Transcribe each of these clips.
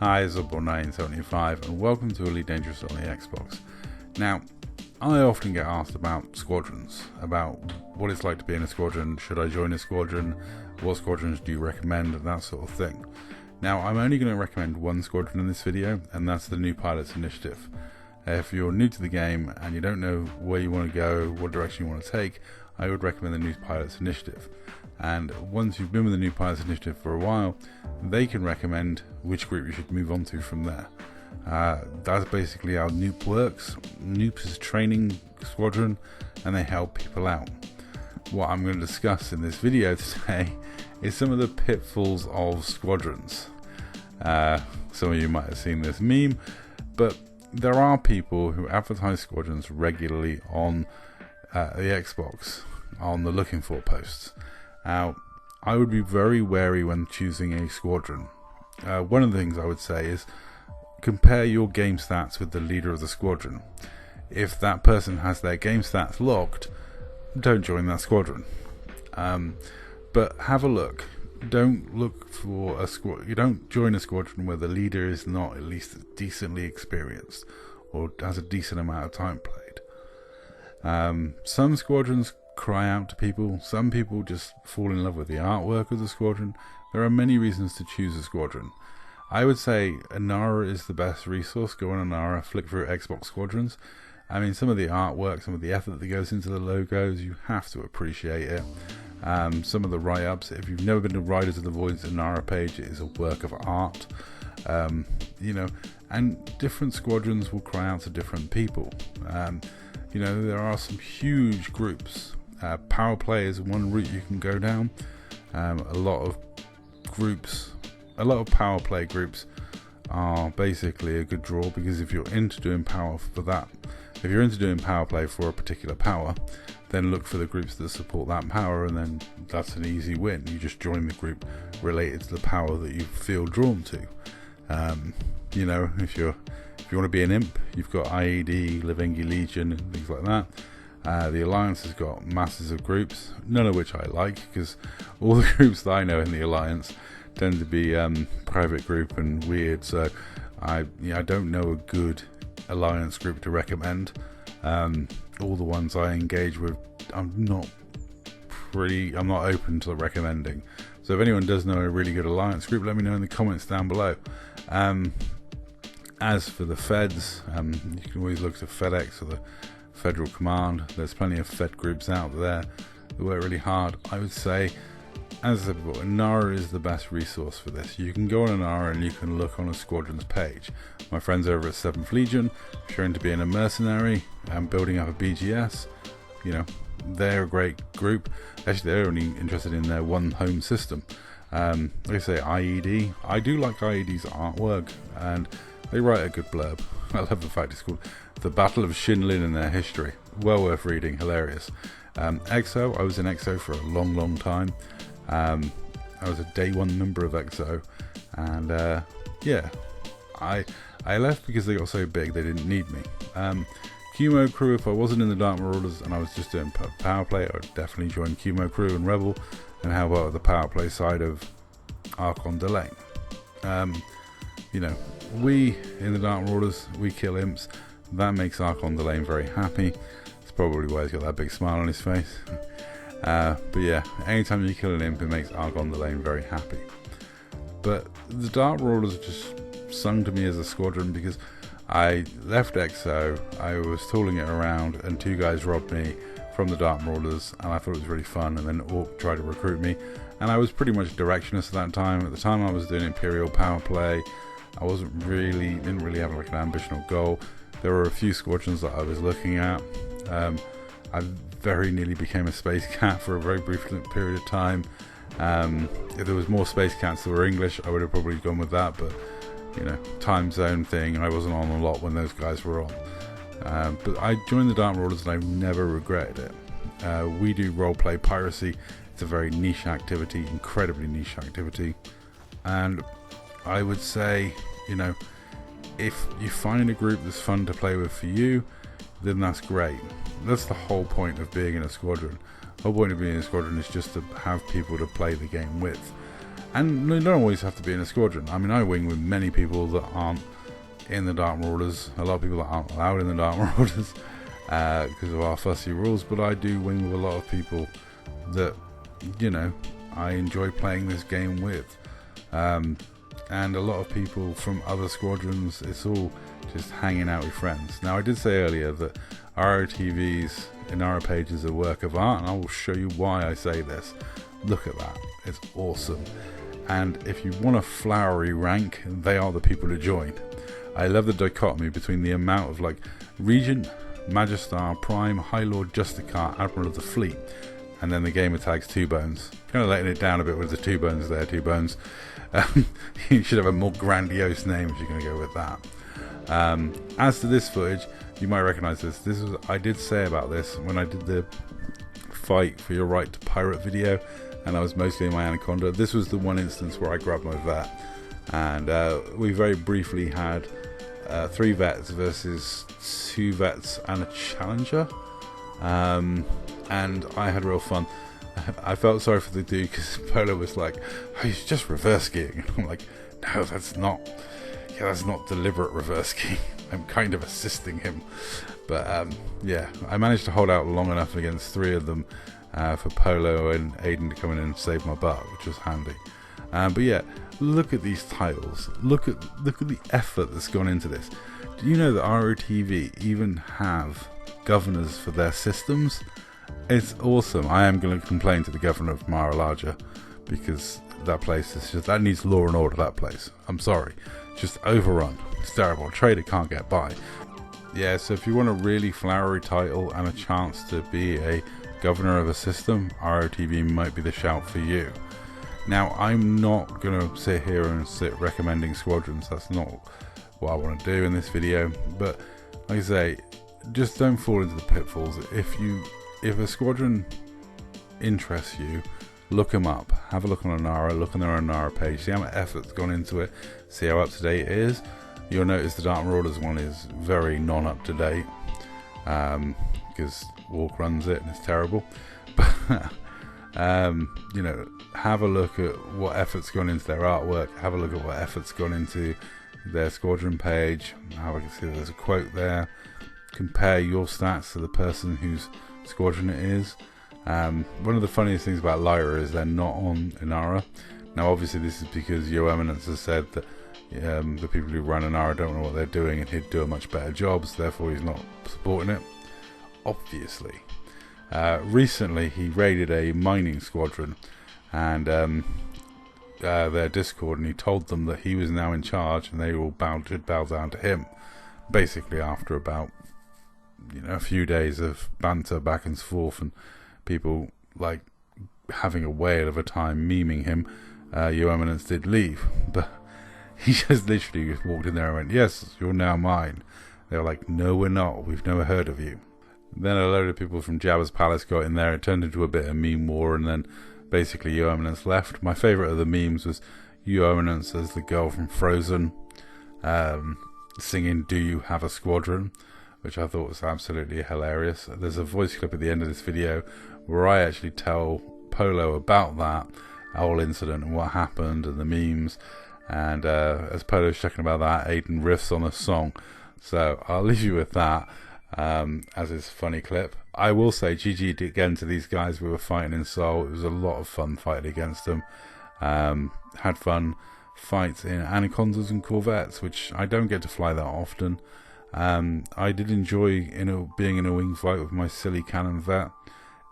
Hi, Sqaudron 1975 and welcome to Elite Dangerous on the Xbox. Now, I often get asked about squadrons, about what it's like to be in a squadron, should I join a squadron, what squadrons do you recommend, and that sort of thing. Now, I'm only going to recommend one squadron in this video, and that's the New Pilots Initiative. If you're new to the game and you don't know where you want to go, what direction you want to take, I would recommend the New Pilots Initiative. And once you've been with the New Pilots Initiative for a while, they can recommend which group you should move on to from there. That's basically how NEWP works. NEWP is a training squadron and they help people out. What I'm going to discuss in this video today is some of the pitfalls of squadrons. Some of you might have seen this meme, but there are people who advertise squadrons regularly on the Xbox, on the looking for posts. Now, I would be very wary when choosing a squadron. One of the things I would say is compare your game stats with the leader of the squadron. If that person has their game stats locked, don't join that squadron. But have a look. Don't look for a squad. You don't join a squadron where the leader is not at least decently experienced or has a decent amount of time played. Some squadrons cry out to people. Some people just fall in love with the artwork of the squadron. There are many reasons to choose a squadron. I would say Inara is the best resource. Go on Inara, flick through Xbox squadrons. I mean, some of the artwork, some of the effort that goes into the logos, you have to appreciate it. Some of the write-ups, if you've never been to Riders of the Void's Inara page, it is a work of art. And different squadrons will cry out to different people. There are some huge groups. Power play is one route you can go down. A lot of power play groups are basically a good draw, because if you're into doing power play for a particular power, then look for the groups that support that power, and then that's an easy win. You just join the group related to the power that you feel drawn to. If you want to be an imp, you've got IED, Livengi Legion, and things like that. The Alliance has got masses of groups, none of which I like, because all the groups that I know in the Alliance tend to be private group and weird, so I don't know a good Alliance group to recommend. All the ones I engage with, I'm not open to recommending. So if anyone does know a really good Alliance group, let me know in the comments down below. As for the feds, you can always look to FedEx or the Federal Command. There's plenty of Fed groups out there that work really hard. I would say, as I said before, Inara is the best resource for this. You can go on Inara and you can look on a squadron's page. My friends over at 7th Legion, showing to being a mercenary and building up a BGS, they're a great group. Actually, they're only interested in their one home system. Like I say, IED, I do like IED's artwork, and they write a good blurb. I love the fact it's called The Battle of Shinlin in their history. Well worth reading, hilarious. EXO, I was in EXO for a long time. I was a day one member of EXO, and I left because they got so big they didn't need me. Kumo Crew, if I wasn't in the Dark Marauders and I was just doing power play, I would definitely join Kumo Crew and Rebel and help out with the power play side of Archon Delane. We in the Dark Marauders, we kill imps. That makes Archon Delane very happy. It's probably why he's got that big smile on his face. But yeah, anytime you kill an imp, it makes Archon Delane very happy. But the Dark Marauders just sung to me as a squadron, because I left EXO, I was tooling it around, and two guys robbed me from the Dark Marauders, and I thought it was really fun, and then Orc tried to recruit me, and I was pretty much directionless at that time. At the time I was doing Imperial power play. I didn't really have like an ambition or goal. There were a few squadrons that I was looking at. I very nearly became a space cat for a very brief period of time. If there was more space cats that were English, I would have probably gone with that, but time zone thing, I wasn't on a lot when those guys were on. But I joined the Dark Marauders and I've never regretted it. We do roleplay piracy. It's a very niche activity, incredibly niche activity, and I would say, if you find a group that's fun to play with for you, then that's great. That's the whole point of being in a squadron. The whole point of being in a squadron is just to have people to play the game with. And you don't always have to be in a squadron. I mean, I wing with many people that aren't in the Dark Marauders. A lot of people that aren't allowed in the Dark Marauders because of our fussy rules. But I do wing with a lot of people that, you know, I enjoy playing this game with. And a lot of people from other squadrons, it's all just hanging out with friends. Now, I did say earlier that ROTV's Inara page is a work of art, and I will show you why I say this. Look at that, it's awesome. And if you want a flowery rank, they are the people to join. I love the dichotomy between the amount of like Regent, Magistar, Prime, High Lord, Justicar, Admiral of the Fleet, and then the gamer tags Two Bones. Kind of letting it down a bit with the Two Bones there, Two Bones. You should have a more grandiose name if you're going to go with that. As to this footage, you might recognize this. This was, I did say about this when I did the fight for your right to pirate video, and I was mostly in my Anaconda. This was the one instance where I grabbed my vet, and we very briefly had 3 vets versus 2 vets and a challenger, and I had real fun. I felt sorry for the dude because Polo was like, oh, he's just reverse skiing. I'm like, no, that's not deliberate reverse skiing. I'm kind of assisting him. But yeah, I managed to hold out long enough against 3 of them for Polo and Aiden to come in and save my butt, which was handy. But yeah, look at these titles. Look at the effort that's gone into this. Do you know that ROTV even have governors for their systems? It's awesome. I am going to complain to the governor of Mar-a-Lago because that place is just, that needs law and order, that place. I'm sorry. It's just overrun. It's terrible. Trader can't get by. Yeah, so if you want a really flowery title and a chance to be a governor of a system, ROTV might be the shout for you. Now, I'm not going to sit here and recommending squadrons. That's not what I want to do in this video. But like I say, just don't fall into the pitfalls. If a squadron interests you, look them up. Have a look on Inara, look on their Inara page, see how much effort's gone into it, see how up to date it is. You'll notice the Dark Marauders one is very non-up to date because Walk runs it and it's terrible. But you know, have a look at what effort's gone into their artwork, have a look at what effort's gone into their squadron page. How I can see there's a quote there. Compare your stats to the person whose squadron it is. One of the funniest things about Lyra is they're not on Inara. Now obviously this is because Your Eminence has said that the people who run Inara don't know what they're doing and he'd do a much better job, so therefore he's not supporting it, obviously. Recently he raided a mining squadron and their Discord, and he told them that he was now in charge and they all should bow down to him, basically after about a few days of banter back and forth and people like having a whale of a time memeing him. Your Eminence did leave, but he just literally walked in there and went, yes, you're now mine. They were like, no we're not, we've never heard of you. Then a load of people from Jabba's Palace got in there. It turned into a bit of meme war, and then basically Your Eminence left. My favourite of the memes was Your Eminence as the girl from Frozen singing Do You Have a Squadron, which I thought was absolutely hilarious. There's a voice clip at the end of this video where I actually tell Polo about that whole incident and what happened and the memes, and as Polo's checking about that, Aiden riffs on a song, so I'll leave you with that as his funny clip. I will say GG again to these guys. We were fighting in Seoul. It was a lot of fun fighting against them. Had fun fights in Anacondas and Corvettes, which I don't get to fly that often. I did enjoy being in a wing fight with my silly cannon vet.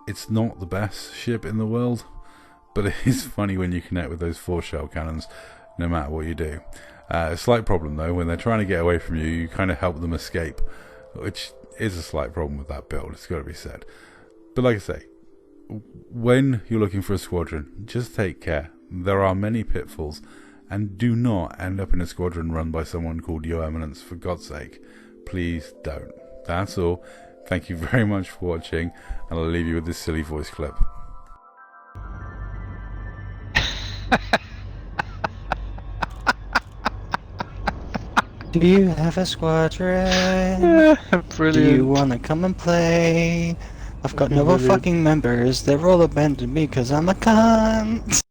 It's not the best ship in the world, but it is funny when you connect with those 4-shell cannons, no matter what you do. A slight problem though, when they're trying to get away from you, you kind of help them escape, which is a slight problem with that build, it's got to be said. But like I say, when you're looking for a squadron, just take care. There are many pitfalls, and do not end up in a squadron run by someone called Your Eminence, for God's sake. Please don't. That's all. Thank you very much for watching, and I'll leave you with this silly voice clip. Do you have a squadron? Brilliant. Do you wanna come and play? I've got no fucking members, they're all abandoned me cause I'm a cunt.